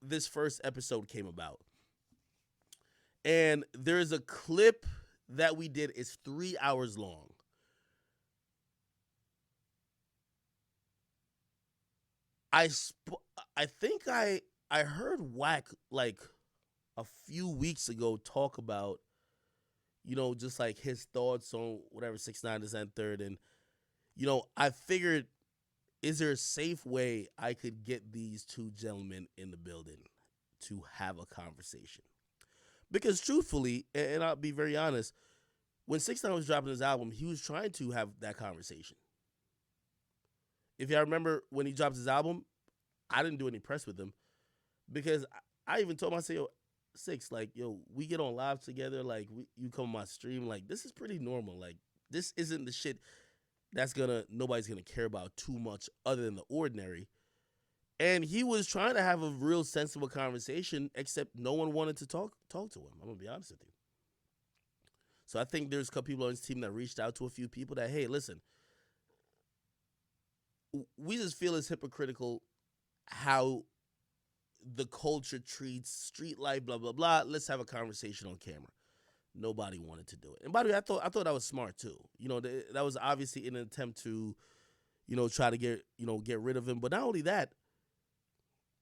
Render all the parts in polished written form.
this first episode came about. And there's a clip that we did. It's 3 hours long. I think I heard Wack like a few weeks ago talk about, just like his thoughts on whatever 6ix9ine is and third. And, I figured, is there a safe way I could get these two gentlemen in the building to have a conversation? Because truthfully, and I'll be very honest, when 6ix9ine was dropping his album, he was trying to have that conversation. If y'all remember when he dropped his album, I didn't do any press with him because I even told him, I said, yo, Six, like, yo, we get on live together, like, you come on my stream, like, this is pretty normal. Like, this isn't the shit that's nobody's gonna care about too much other than the ordinary. And he was trying to have a real sensible conversation, except no one wanted to talk to him. I'm gonna be honest with you. So I think there's a couple people on his team that reached out to a few people that, hey, listen, we just feel it's hypocritical how the culture treats street life, blah, blah, blah. Let's have a conversation on camera. Nobody wanted to do it. And by the way, I thought that was smart too. That was obviously an attempt to, try to get rid of him. But not only that,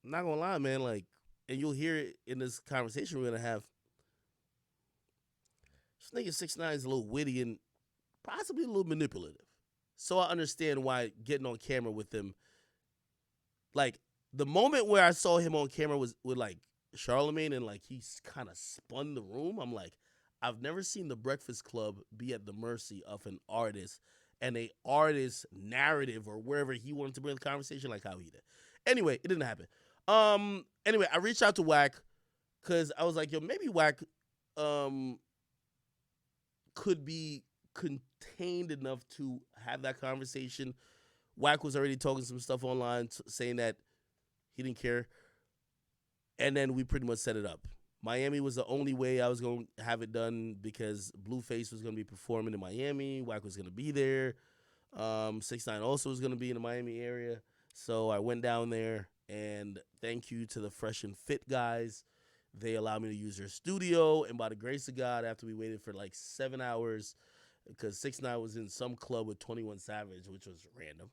I'm not gonna lie, man, like, and you'll hear it in this conversation we're gonna have. This nigga 6ix9ine is a little witty and possibly a little manipulative. So I understand why getting on camera with him, like, the moment where I saw him on camera was with, like, Charlemagne and, like, he kind of spun the room. I'm like, I've never seen the Breakfast Club be at the mercy of an artist and a artist's narrative or wherever he wanted to bring the conversation like how he did. Anyway, it didn't happen. Anyway, I reached out to Wack because I was like, yo, maybe Wack could be contained enough to have that conversation. Wack was already talking some stuff online saying that he didn't care. And then we pretty much set it up. Miami was the only way I was going to have it done because Blueface was going to be performing in Miami. Wack was going to be there. 6ix9ine also was going to be in the Miami area. So I went down there, and thank you to the Fresh and Fit guys. They allowed me to use their studio, and by the grace of God, after we waited for like 7 hours, because 6ix9ine was in some club with 21 Savage, which was random.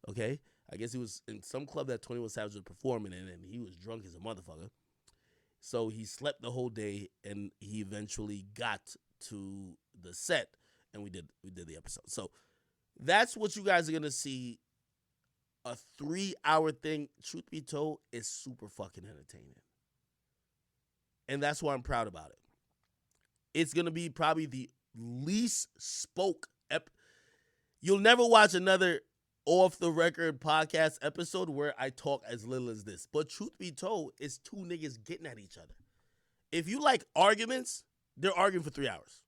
Okay? I guess he was in some club that 21 Savage was performing in, and he was drunk as a motherfucker. So he slept the whole day, and he eventually got to the set, and we did the episode. So that's what you guys are going to see. A 3-hour thing, truth be told, is super fucking entertaining. And that's why I'm proud about it. It's going to be probably the least spoke. You'll never watch another off-the-record podcast episode where I talk as little as this. But truth be told, it's two niggas getting at each other. If you like arguments, they're arguing for 3 hours.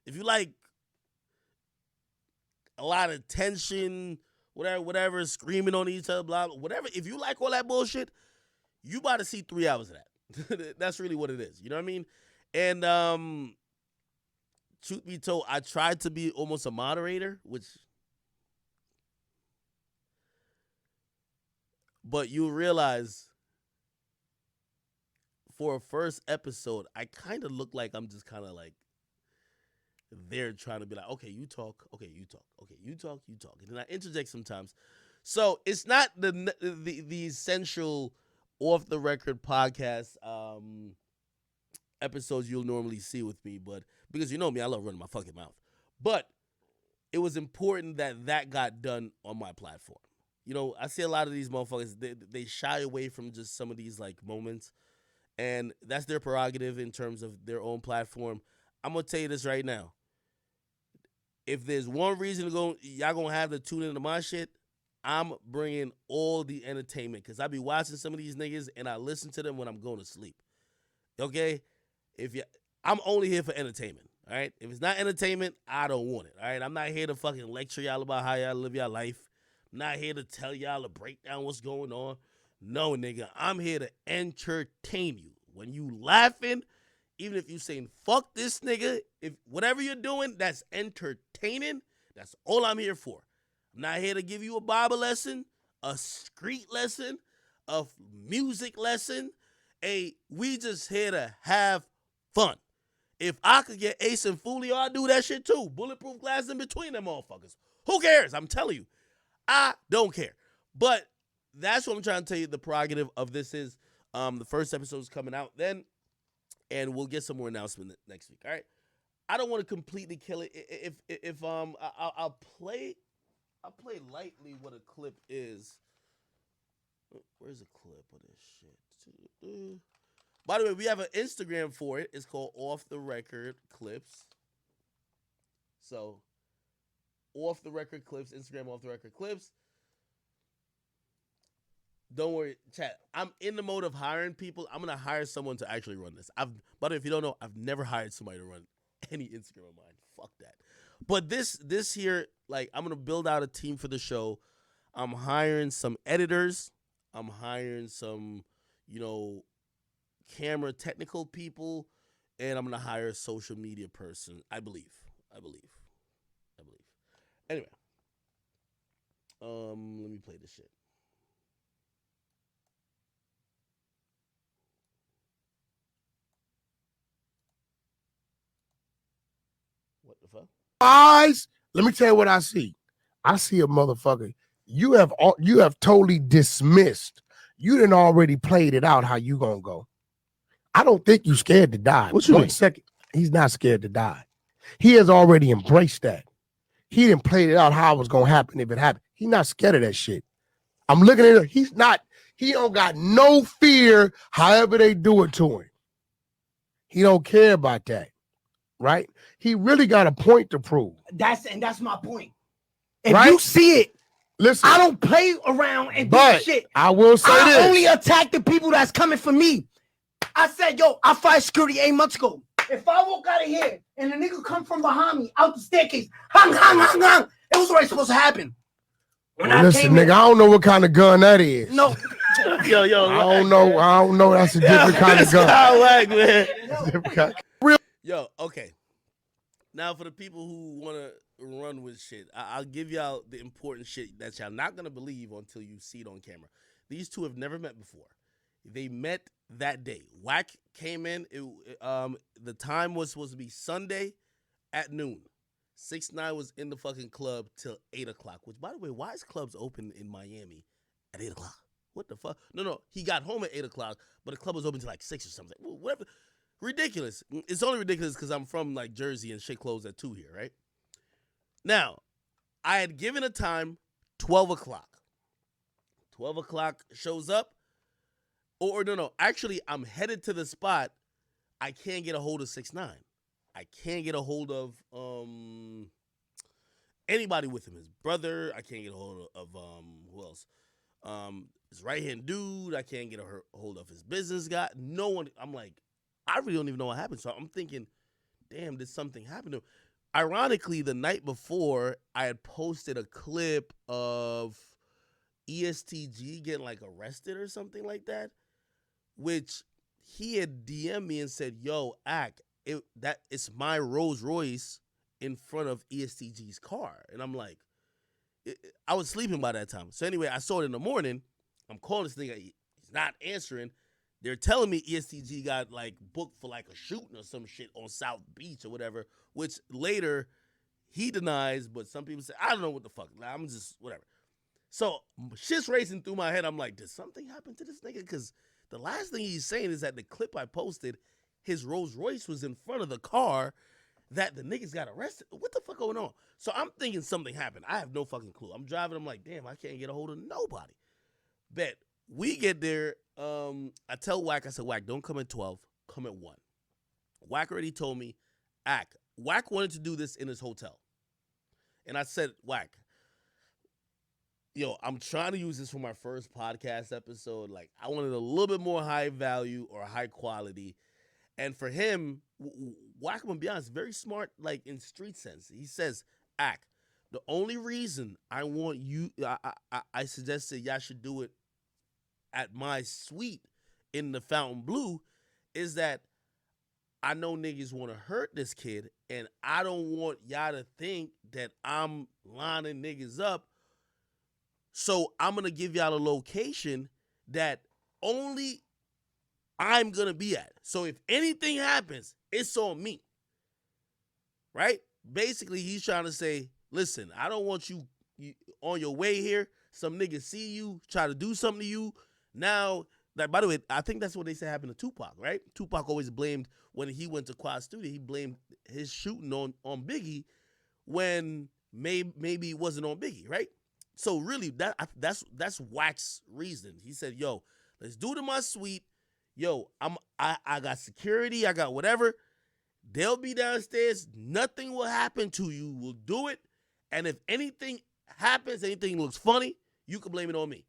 If you like a lot of tension, whatever, screaming on each other, blah, blah, whatever, if you like all that bullshit, you about to see 3 hours of that. That's really what it is. You know what I mean? And truth be told, I tried to be almost a moderator, but you realize for a first episode, I kind of look like I'm just kind of like there trying to be like, okay, you talk, okay, you talk, okay, you talk, you talk. And then I interject sometimes. So it's not the essential off-the-record podcast episodes you'll normally see with me, but because you know me, I love running my fucking mouth. But it was important that got done on my platform. I see a lot of these motherfuckers, they shy away from just some of these like moments, and that's their prerogative in terms of their own platform. I'm going to tell you this right now. If there's one reason y'all going to have to tune into my shit, I'm bringing all the entertainment because I be watching some of these niggas and I listen to them when I'm going to sleep. Okay? I'm only here for entertainment. All right? If it's not entertainment, I don't want it. All right? I'm not here to fucking lecture y'all about how y'all live your life. I'm not here to tell y'all to break down what's going on. No, nigga. I'm here to entertain you. When you laughing, even if you saying, fuck this nigga, if whatever you're doing, that's entertaining, that's all I'm here for. I'm not here to give you a Bible lesson, a street lesson, a music lesson, we just here to have fun. If I could get Ace and Fulio, I'd do that shit too. Bulletproof glass in between them motherfuckers. Who cares? I'm telling you. I don't care. But that's what I'm trying to tell you the prerogative of this is. The first episode is coming out then, and we'll get some more announcement next week. All right. I don't want to completely kill it. If I'll play lightly what a clip is. Where's a clip of this shit? By the way, we have an Instagram for it. It's called Off the Record Clips. So, Off the Record Clips, Instagram Off the Record Clips. Don't worry, chat. I'm in the mode of hiring people. I'm gonna hire someone to actually run this. By the way, if you don't know, I've never hired somebody to run any Instagram of mine. Fuck that. But this here, like, I'm gonna build out a team for the show. I'm hiring some editors. I'm hiring some, camera technical people, and I'm gonna hire a social media person. I believe. Anyway, let me play this shit. What the fuck? Eyes. Let me tell you what I see. I see a motherfucker. You have totally dismissed. You done already played it out how you gonna go. I don't think you scared to die. What you mean? Second, he's not scared to die. He has already embraced that. He didn't play it out how it was gonna happen if it happened. He's not scared of that shit. I'm looking at it. He don't got no fear however they do it to him. He don't care about that. Right? He really got a point to prove. That's my point. If you see it, listen, I don't play around and do shit. I will say this. I only attack the people that's coming for me. I said, yo, I fired security 8 months ago. If I walk out of here and the nigga come from behind me out the staircase, hang, it was already supposed to happen. Listen, nigga, I don't know what kind of gun that is. No. yo, I don't know. That's a different kind of gun. Whack, man. Yo, okay. Now for the people who want to run with shit, I'll give y'all the important shit that y'all not going to believe until you see it on camera. These two have never met before. They met that day. Wack came in. The time was supposed to be Sunday at noon. 6ix9ine was in the fucking club till 8 o'clock. Which, by the way, why is clubs open in Miami at 8 o'clock? What the fuck? No. He got home at 8 o'clock, but the club was open till like 6 or something. Whatever. Ridiculous. It's only ridiculous because I'm from like Jersey and shit closed at 2 here, right? Now, I had given a time, 12 o'clock. 12 o'clock shows up. Or no. Actually, I'm headed to the spot. I can't get a hold of 6ix9ine. I can't get a hold of anybody with him. His brother. I can't get a hold of who else? His right-hand dude. I can't get a hold of his business guy. No one. I'm like, I really don't even know what happened. So I'm thinking, damn, did something happen to him? Ironically, the night before, I had posted a clip of ESTG getting like arrested or something like that, which he had DM'd me and said, yo, it's my Rolls Royce in front of ESTG's car. And I'm like, I was sleeping by that time. So anyway, I saw it in the morning. I'm calling this nigga. He's not answering. They're telling me ESTG got like booked for like a shooting or some shit on South Beach or whatever, which later he denies, but some people say, I don't know what the fuck. I'm just whatever. So shit's racing through my head. I'm like, did something happen to this nigga? Because the last thing he's saying is that the clip I posted, his Rolls Royce was in front of the car that the niggas got arrested. What the fuck going on? So I'm thinking something happened. I have no fucking clue. I'm driving. I'm like, damn, I can't get a hold of nobody. Bet. We get there. I tell Wack, I said, Wack, don't come at 12. Come at 1. Wack already told me, Wack wanted to do this in his hotel. And I said, Wack, yo, I'm trying to use this for my first podcast episode. Like, I wanted a little bit more high value or high quality. And for him, Wack, I'm gonna be honest, very smart, like in street sense. He says, the only reason I want you, I suggested y'all should do it at my suite in the Fontainebleau is that I know niggas want to hurt this kid, and I don't want y'all to think that I'm lining niggas up. So I'm going to give y'all a location that only I'm going to be at. So if anything happens, it's on me. Right? Basically, he's trying to say, listen, I don't want you on your way here. Some nigga see you, try to do something to you. Now, like, by the way, I think that's what they said happened to Tupac, right? Tupac always blamed, when he went to Quad Studio, he blamed his shooting on Biggie when maybe it wasn't on Biggie, right? So really, that's Wack's reason. He said, yo, let's do it in my suite. Yo, I got security, I got whatever. They'll be downstairs. Nothing will happen to you. We'll do it. And if anything happens, anything looks funny, you can blame it on me.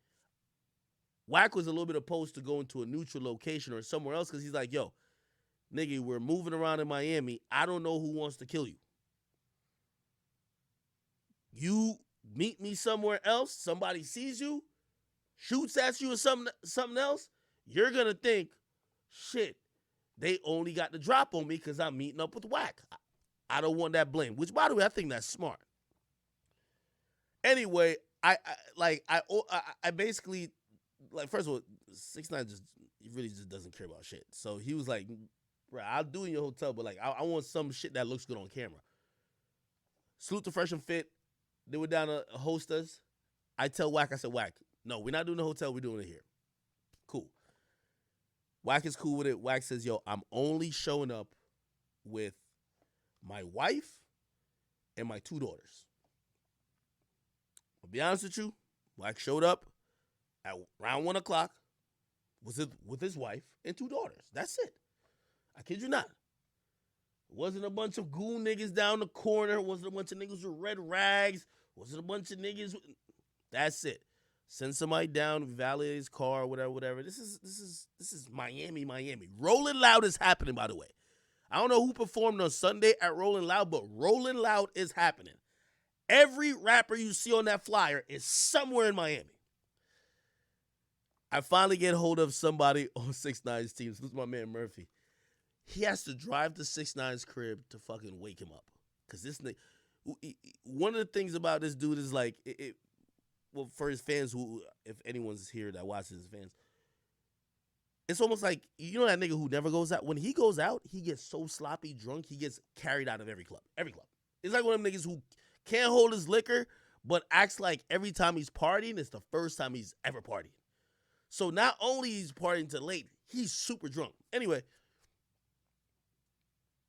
Wack was a little bit opposed to going to a neutral location or somewhere else because he's like, yo, nigga, we're moving around in Miami. I don't know who wants to kill you. You meet me somewhere else, somebody sees you, shoots at you or something else, you're going to think, shit, they only got the drop on me because I'm meeting up with Wack. I don't want that blame, which, by the way, I think that's smart. Anyway, I basically, like, first of all, 6ix9ine really doesn't care about shit. So he was like, bro, I'll do it in your hotel, but like, I want some shit that looks good on camera. Salute to Fresh and Fit. They were down to host us. I tell Wack, I said, Wack, no, we're not doing the hotel, we're doing it here. Cool. Wack is cool with it. Wack says, yo, I'm only showing up with my wife and my 2 daughters. I'll be honest with you, Wack showed up at around 1 o'clock with his wife and 2 daughters. That's it. I kid you not. It wasn't a bunch of goon niggas down the corner. It wasn't a bunch of niggas with red rags. It wasn't a bunch of niggas. That's it. Send somebody down, valet his car, whatever. This is Miami. Rolling Loud is happening, by the way. I don't know who performed on Sunday at Rolling Loud, but Rolling Loud is happening. Every rapper you see on that flyer is somewhere in Miami. I finally get hold of somebody on 6ix9ine's team. This is my man Murphy. He has to drive to 6ix9ine's crib to fucking wake him up. Because this nigga, one of the things about this dude is like, well, for his fans, who, if anyone's here that watches his fans, it's almost like, you know that nigga who never goes out? When he goes out, he gets so sloppy drunk, he gets carried out of every club. Every club. It's like one of them niggas who can't hold his liquor, but acts like every time he's partying, it's the first time he's ever partying. So not only he's partying till late, he's super drunk. Anyway,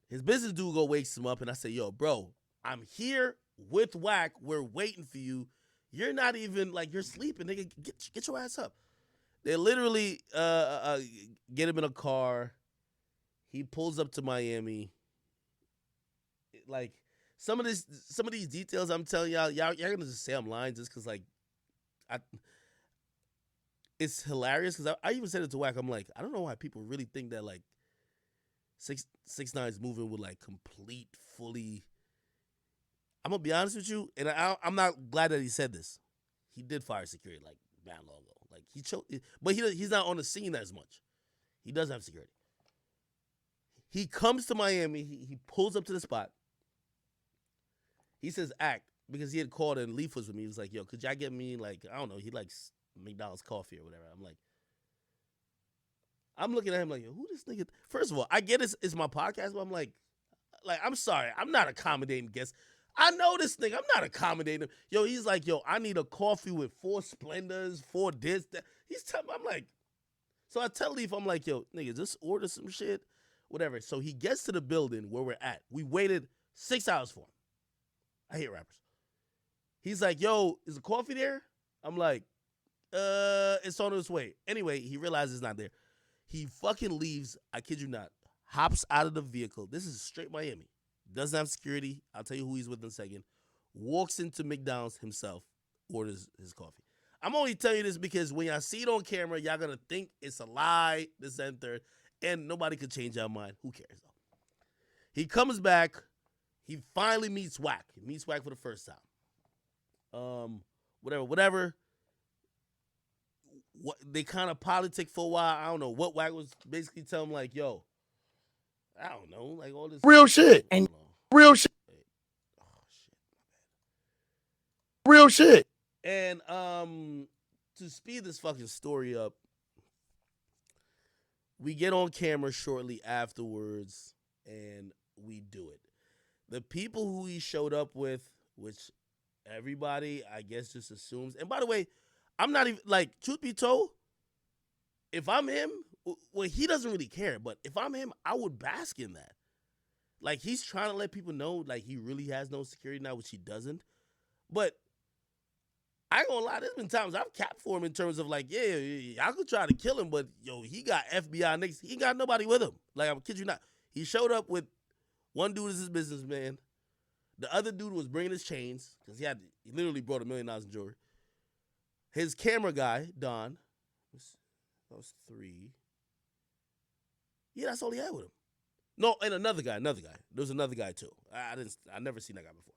his business dude wakes him up, and I say, yo, bro, I'm here with Wack. We're waiting for you. You're not even, like, you're sleeping. Nigga, get your ass up. They literally get him in a car. He pulls up to Miami. Like, some of these details I'm telling y'all gonna just say I'm lying just because, like, it's hilarious because I even said it to Wack. I'm like, I don't know why people really think that, like, 6ix9ine's moving with, like, complete, fully. I'm gonna be honest with you, and I'm not glad that he said this. He did fire security like mad long ago. Like but he's not on the scene as much. He does have security. He comes to Miami. He pulls up to the spot. He says act because he had called and Leaf was with me. He was like, yo, could y'all get me, like, I don't know, he likes McDonald's coffee or whatever. I'm looking at him like, yo, who this nigga? First of all, I get it's my podcast, but I'm like, I'm sorry, I'm not accommodating guests. I know this nigga, I'm not accommodating him. Yo, he's like, yo, I need a coffee with 4 Splendors, 4 this, that. He's telling me, I'm like, so I tell Leaf, I'm like, yo, nigga, just order some shit, whatever. So he gets to the building where we're at. We waited 6 hours for him. I hate rappers. He's like, yo, is the coffee there? I'm like, it's on its way. Anyway, he realizes it's not there. He fucking leaves, I kid you not, hops out of the vehicle. This is straight Miami. Doesn't have security. I'll tell you who he's with in a second. Walks into McDonald's himself, orders his coffee. I'm only telling you this because when y'all see it on camera, y'all going to think it's a lie, this and third, and nobody could change our mind. Who cares, though? He comes back. He finally meets Wack. He meets Wack for the first time. Whatever. What they kind of politic for a while. I don't know what Wack was basically telling him, like, yo, I don't know, like all this real shit. And real shit. Oh shit, Real shit. And to speed this fucking story up, We get on camera shortly afterwards, and we do it. The people who he showed up with, which everybody, I guess, just assumes. And by the way, I'm not even, like, truth be told, if I'm him, well, he doesn't really care. But if I'm him, I would bask in that. Like, he's trying to let people know, like, he really has no security now, which he doesn't. But I ain't gonna lie, there's been times I've capped for him in terms of, like, yeah, I could try to kill him, but, yo, he got FBI niggas. He got nobody with him. Like, I'm kid you not. He showed up with one dude is his businessman. The other dude was bringing his chains, because he literally brought $1 million in jewelry. His camera guy, Don, that was 3. Yeah, that's all he had with him. No, and another guy. There was another guy too. I never seen that guy before.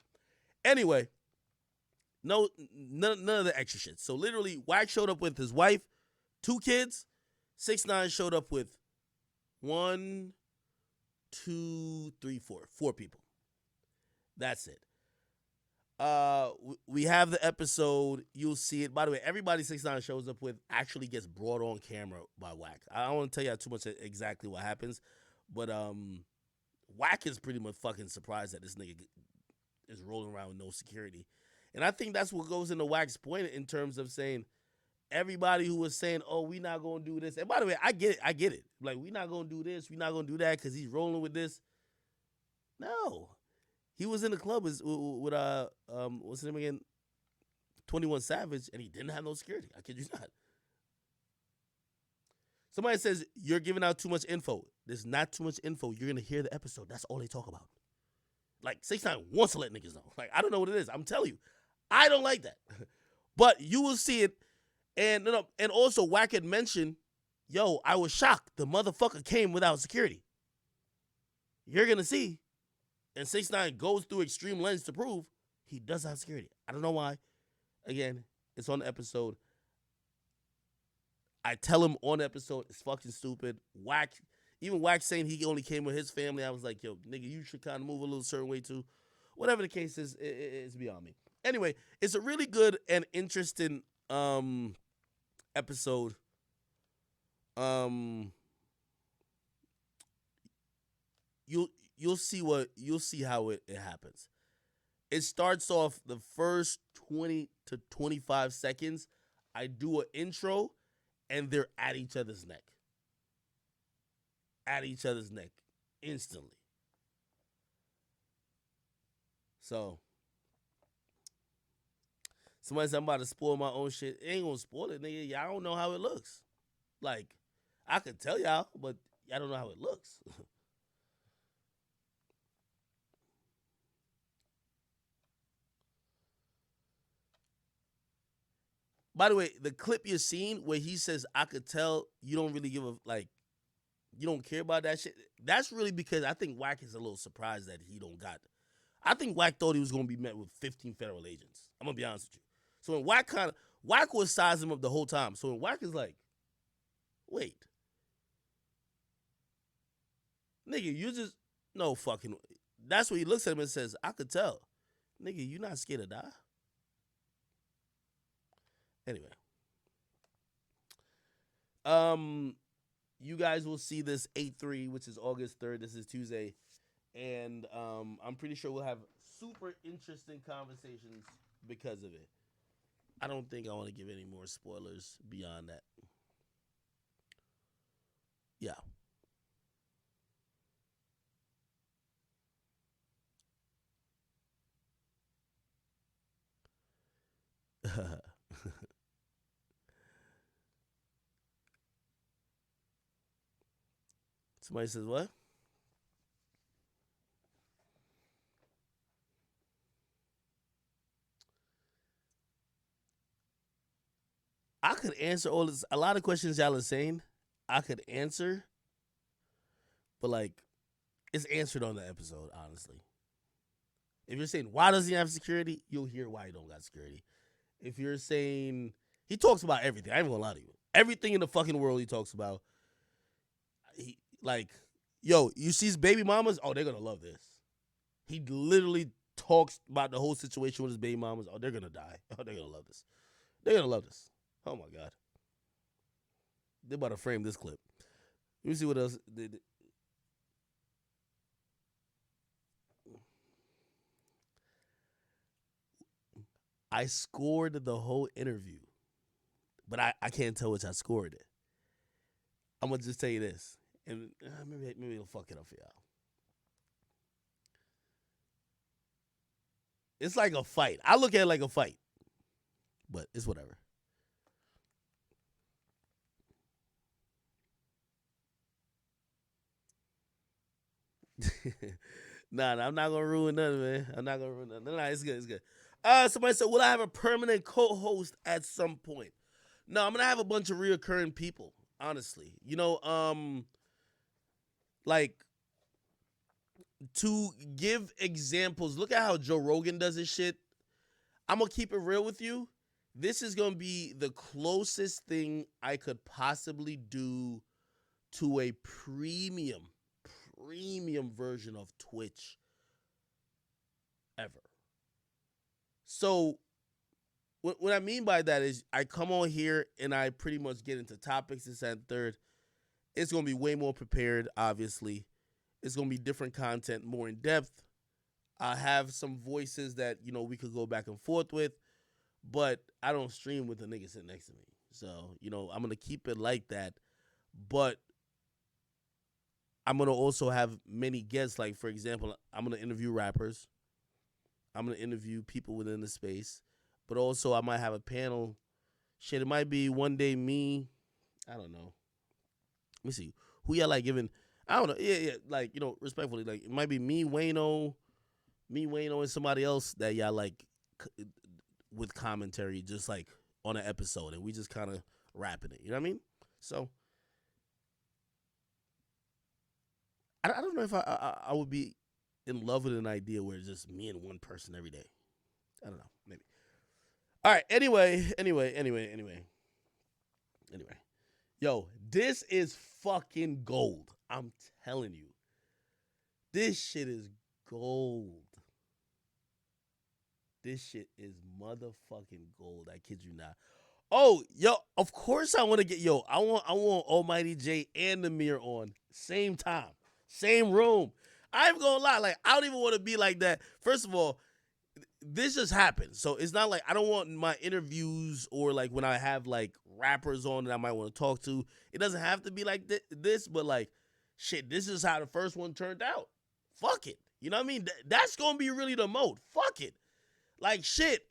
Anyway, none of the extra shit. So literally, Wack showed up with his wife, 2 kids. 6ix9ine showed up with 1, 2, 3, 4. 4 people. That's it. We have the episode. You'll see it. By the way, everybody 6ix9ine shows up with actually gets brought on camera by Wack. I don't want to tell you too much exactly what happens, but Wack is pretty much fucking surprised that this nigga is rolling around with no security. And I think that's what goes into Wack's point in terms of saying everybody who was saying, oh, we not going to do this. And by the way, I get it. Like, we not going to do this. We not going to do that because he's rolling with this. No. He was in the club with what's his name again? 21 Savage, and he didn't have no security. I kid you not. Somebody says, you're giving out too much info. There's not too much info. You're going to hear the episode. That's all they talk about. Like, 6ix9ine wants to let niggas know. Like, I don't know what it is. I'm telling you. I don't like that. But you will see it. And also, Wack had mentioned, yo, I was shocked. The motherfucker came without security. You're going to see. And 6ix9ine goes through extreme lengths to prove he does have security. I don't know why. Again, it's on the episode. I tell him on the episode, it's fucking stupid. Wack, even Wack saying he only came with his family, I was like, yo, nigga, you should kind of move a little certain way too. Whatever the case is, it's beyond me. Anyway, it's a really good and interesting episode. You'll see how it happens. It starts off the first 20 to 25 seconds. I do an intro, and they're at each other's neck. At each other's neck. Instantly. So, somebody said I'm about to spoil my own shit. It ain't gonna spoil it, nigga. Y'all don't know how it looks. Like, I could tell y'all, but y'all don't know how it looks. By the way, the clip you're seeing where he says, I could tell you don't really give a, like, you don't care about that shit. That's really because I think Wack is a little surprised that he don't got. I think Wack thought he was going to be met with 15 federal agents. I'm going to be honest with you. So when Wack was sizing him up the whole time. So when Wack is like, wait. Nigga, you just, no fucking, that's when he looks at him and says, I could tell. Nigga, you not scared to die? Anyway, you guys will see this 8/3, which is August 3rd. This is Tuesday, and I'm pretty sure we'll have super interesting conversations because of it. I don't think I want to give any more spoilers beyond that. Yeah. Somebody says what? I could answer all this. A lot of questions y'all are saying, I could answer, but like, it's answered on the episode, honestly. If you're saying, why does he have security? You'll hear why he don't got security. If you're saying, he talks about everything. I ain't gonna lie to you. Everything in the fucking world he talks about. He, like, yo, you see his baby mamas? Oh, they're gonna love this. He literally talks about the whole situation with his baby mamas. Oh, they're gonna die. Oh, they're gonna love this. They're gonna love this. Oh my God. They're about to frame this clip. Let me see what else. I scored the whole interview, but I can't tell which I scored it. I'm gonna just tell you this, and maybe it'll fuck it up for y'all. It's like a fight. I look at it like a fight, but it's whatever. Nah, I'm not gonna ruin nothing, man. I'm not gonna ruin nothing. Nah, it's good. It's good. Somebody said, will I have a permanent co-host at some point? No, I'm gonna have a bunch of reoccurring people. Honestly, like to give examples. Look at how Joe Rogan does his shit. I'm gonna keep it real with you. This is gonna be the closest thing I could possibly do to a premium version of Twitch ever. So what I mean by that is I come on here and I pretty much get into topics this and third. It's going to be way more prepared, obviously. It's going to be different content, more in depth. I have some voices that, we could go back and forth with, but I don't stream with the nigga sitting next to me. So, I'm going to keep it like that. But I'm going to also have many guests. Like, for example, I'm going to interview rappers. I'm going to interview people within the space. But also, I might have a panel. Shit, it might be one day me. I don't know. Let me see. Who y'all like giving? I don't know. Yeah. Like, respectfully, like, it might be me, Wayno, and somebody else that y'all like with commentary, just like on an episode. And we just kind of rapping it. You know what I mean? So, I don't know if I would be in love with an idea where it's just me and one person every day. I don't know. Maybe. All right. Anyway. Yo, this is fucking gold. I'm telling you. This shit is gold. This shit is motherfucking gold. I kid you not. Oh, yo, of course I want to get, I want Almighty J and Namir on same time, same room. I'm gonna lie, like, I don't even want to be like that. First of all, this just happened. So it's not like I don't want my interviews or like when I have like rappers on that I might want to talk to. It doesn't have to be like this, but like, shit, this is how the first one turned out. Fuck it. You know what I mean? That's going to be really the mode. Fuck it. Like, shit,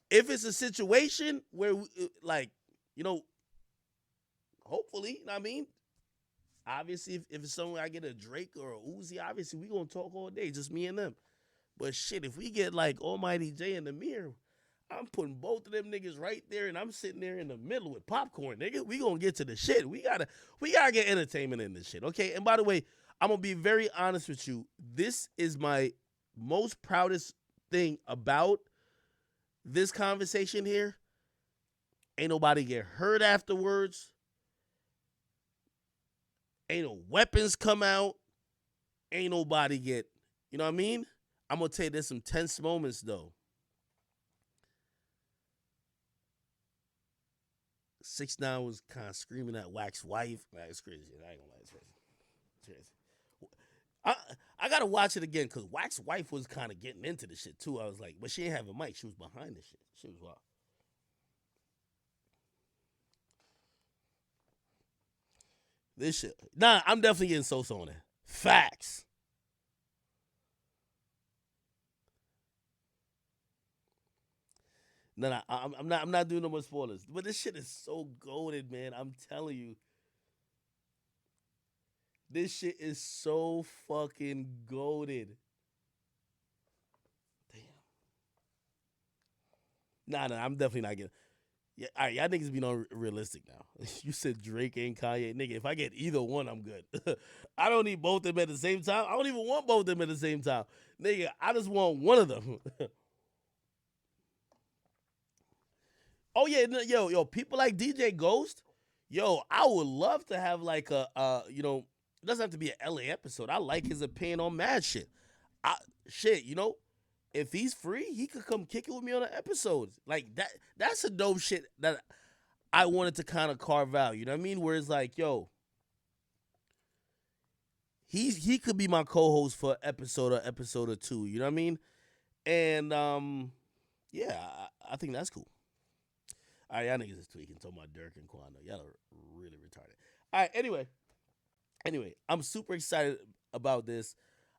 if it's a situation where, like, hopefully, you know what I mean? Obviously, if it's somewhere I get a Drake or a Uzi, obviously we going to talk all day, just me and them. But shit, if we get like Almighty J and Amir, I'm putting both of them niggas right there, and I'm sitting there in the middle with popcorn, nigga. We gonna get to the shit. We gotta get entertainment in this shit, okay? And by the way, I'm gonna be very honest with you. This is my most proudest thing about this conversation here. Ain't nobody get hurt afterwards. Ain't no weapons come out. Ain't nobody get, you know what I mean? I'm going to tell you there's some tense moments, though. 6ix9ine was kind of screaming at Wack's wife. Nah, it's crazy. I ain't going to lie. It's crazy. I got to watch it again because Wack's wife was kind of getting into the shit, too. I was like, but she ain't have a mic. She was behind the shit. She was wild. This shit. Nah, I'm definitely getting so on it. Facts. No, I'm not doing no more spoilers. But this shit is so goated, man. I'm telling you. This shit is so fucking goated. Damn. Nah, I'm definitely not getting. Yeah, all right, y'all niggas be unrealistic now. You said Drake and Kanye. Nigga, if I get either one, I'm good. I don't need both of them at the same time. I don't even want both of them at the same time. Nigga, I just want one of them. Oh, yeah, yo, people like DJ Ghost, yo, I would love to have like it doesn't have to be an LA episode. I like his opinion on mad shit. If he's free, he could come kick it with me on an episode. Like, that's a dope shit that I wanted to kind of carve out, you know what I mean? Where it's like, yo, he could be my co-host for episode or two. You know what I mean? And yeah, I think that's cool. All right, y'all niggas is tweaking. Talking about Dirk and Quando. Y'all are really retarded. All right, anyway, I'm super excited about this.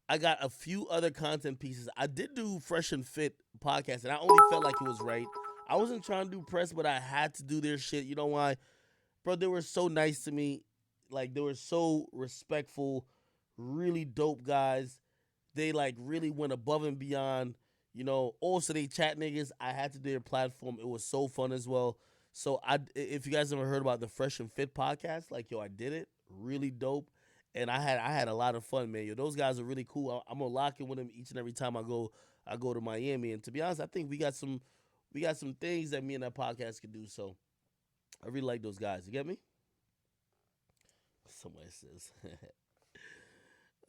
I got a few other content pieces. I did do Fresh and Fit podcast, and I only felt like it was right. I wasn't trying to do press, but I had to do their shit. You know why? Bro, they were so nice to me. Like, they were so respectful, really dope guys. They, like, really went above and beyond. You know, also they chat niggas. I had to do their platform. It was so fun as well. So if you guys ever heard about the Fresh and Fit podcast, like, yo, I did it. Really dope. And I had a lot of fun, man. Yo, those guys are really cool. I'm gonna lock in with them each and every time I go to Miami. And to be honest, I think we got some things that me and that podcast can do. So I really like those guys. You get me? Somebody says,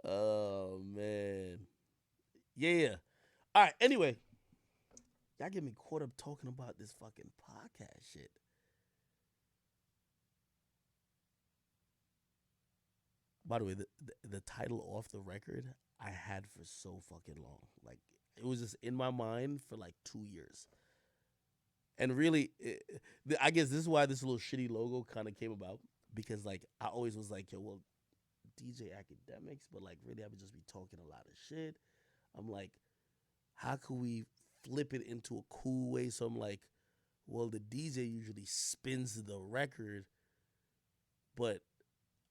oh man. Yeah. All right, anyway. Y'all get me caught up talking about this fucking podcast shit. By the way, the title Off the Record I had for so fucking long. Like, it was just in my mind for like 2 years. And really, I guess this is why this little shitty logo kind of came about. Because, like, I always was like, yo, well, DJ Akademiks, but, like, really I would just be talking a lot of shit. I'm like, how could we flip it into a cool way? So I'm like, well, the DJ usually spins the record, but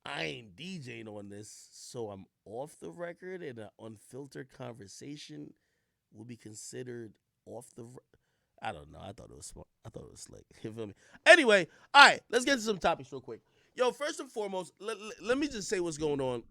I ain't DJing on this, so I'm off the record, and an unfiltered conversation will be considered off the. I don't know. I thought it was smart. I thought it was slick. You feel me? Anyway, all right. Let's get to some topics real quick. Yo, first and foremost, let me just say what's going on